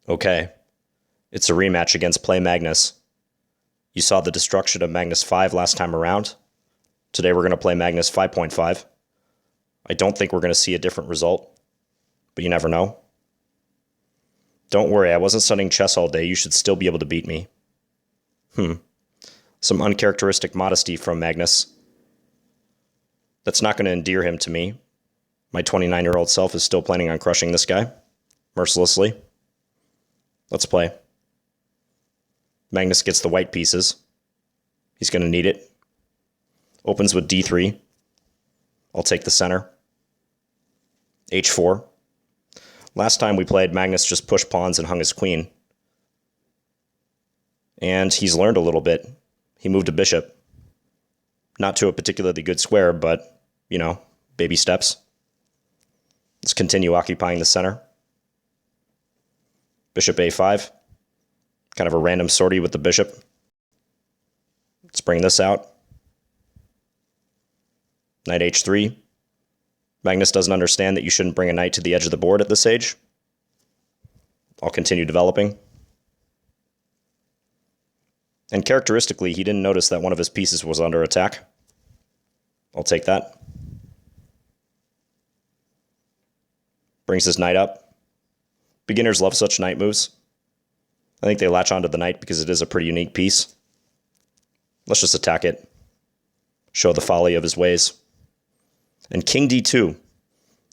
Okay, it's a rematch against Play Magnus. You saw the destruction of Magnus 5 last time around. Today we're going to play Magnus 5.5. I don't think we're going to see a different result, but you never know. Don't worry, I wasn't studying chess all day. You should still be able to beat me. Some uncharacteristic modesty from Magnus. That's not going to endear him to me. My 29-year-old self is still planning on crushing this guy, mercilessly. Let's play. Magnus gets the white pieces. He's going to need it. Opens with d3. I'll take the center. h4. Last time we played, Magnus just pushed pawns and hung his queen. And he's learned a little bit. He moved a bishop. Not to a particularly good square, but, baby steps. Let's continue occupying the center. Bishop a5. Kind of a random sortie with the bishop. Let's bring this out. Knight h3. Magnus doesn't understand that you shouldn't bring a knight to the edge of the board at this age. I'll continue developing. And characteristically, he didn't notice that one of his pieces was under attack. I'll take that. Brings his knight up. Beginners love such knight moves. I think they latch onto the knight because it is a pretty unique piece. Let's just attack it. Show the folly of his ways. And king d2.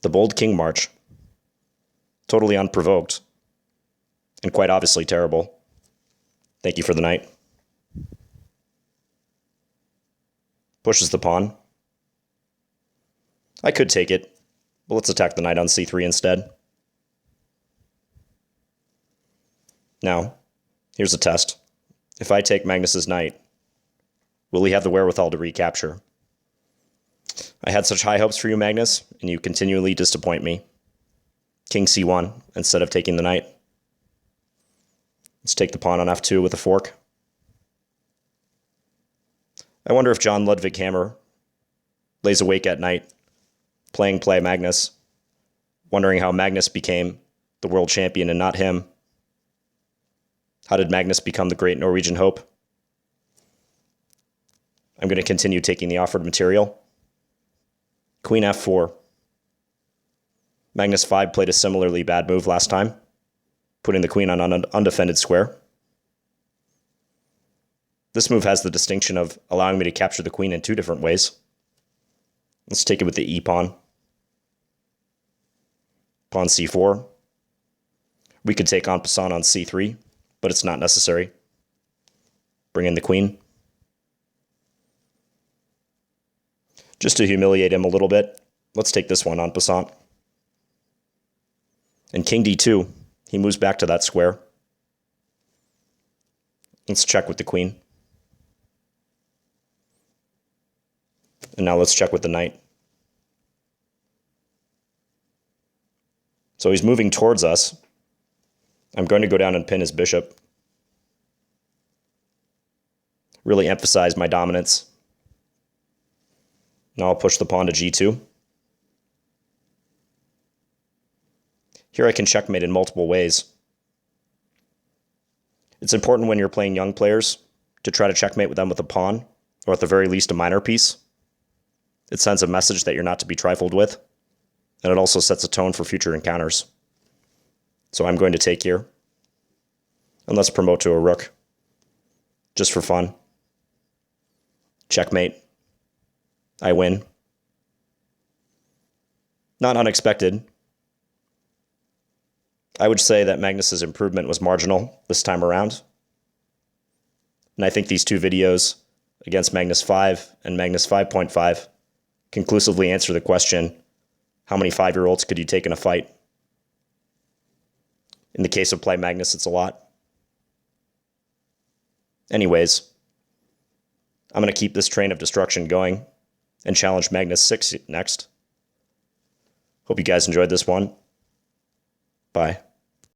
The bold king march. Totally unprovoked. And quite obviously terrible. Thank you for the knight. Pushes the pawn. I could take it, but let's attack the knight on c3 instead. Now, here's a test. If I take Magnus's knight, will he have the wherewithal to recapture? I had such high hopes for you, Magnus, and you continually disappoint me. King c1 instead of taking the knight. Let's take the pawn on f2 with a fork. I wonder if John Ludwig Hammer lays awake at night, playing Play Magnus, wondering how Magnus became the world champion and not him. How did Magnus become the great Norwegian hope? I'm going to continue taking the offered material. Queen f4. Magnus 5 played a similarly bad move last time, putting the queen on an undefended square. This move has the distinction of allowing me to capture the queen in two different ways. Let's take it with the e-pawn. Pawn c4. We could take en passant on c3, but it's not necessary. Bring in the queen. Just to humiliate him a little bit, let's take this one en passant. And king d2, he moves back to that square. Let's check with the queen. And now let's check with the knight. So he's moving towards us. I'm going to go down and pin his bishop. Really emphasize my dominance. Now I'll push the pawn to g2. Here I can checkmate in multiple ways. It's important when you're playing young players to try to checkmate with them with a pawn, or at the very least a minor piece. It sends a message that you're not to be trifled with, and it also sets a tone for future encounters. So I'm going to take here, and let's promote to a rook, just for fun. Checkmate. I win. Not unexpected. I would say that Magnus's improvement was marginal this time around. And I think these two videos against Magnus 5 and Magnus 5.5 conclusively answer the question, how many 5-year-olds could you take in a fight? In the case of Play Magnus, it's a lot. Anyways, I'm going to keep this train of destruction going and challenge Magnus 6 next. Hope you guys enjoyed this one. Bye.